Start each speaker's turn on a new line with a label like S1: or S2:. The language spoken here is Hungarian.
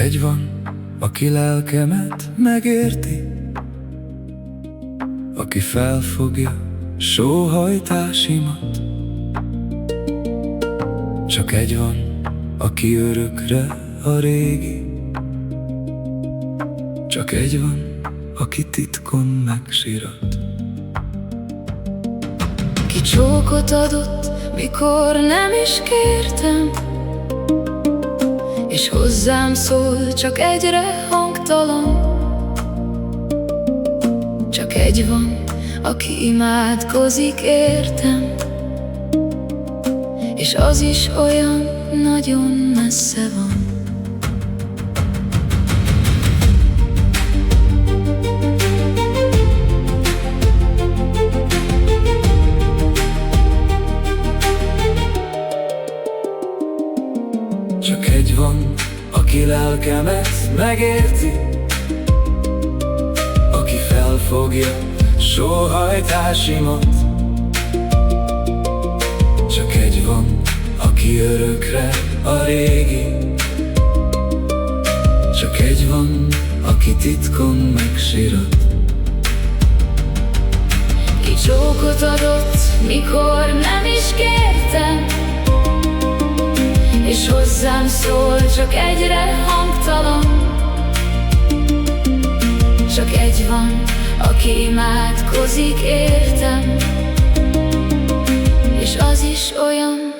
S1: egy van, aki lelkemet megérti, aki felfogja sóhajtásimat. Csak egy van, aki örökre a régi, csak egy van, aki titkon megsirat.
S2: Ki csókot adott, mikor nem is kértem, és hozzám szól, csak egyre hangtalan. Csak egy van, aki imádkozik értem, és az is olyan nagyon messze van.
S1: Csak egy van, aki lelkemet megérti, aki felfogja sóhajtásimat. Csak egy van, aki örökre a régi, csak egy van, aki titkon megsirat.
S2: Ki csókot adott, mikor nem is kértem, és hozzám szól, csak egyre hangtalan. Csak egy van, aki imádkozik értem, és az is olyan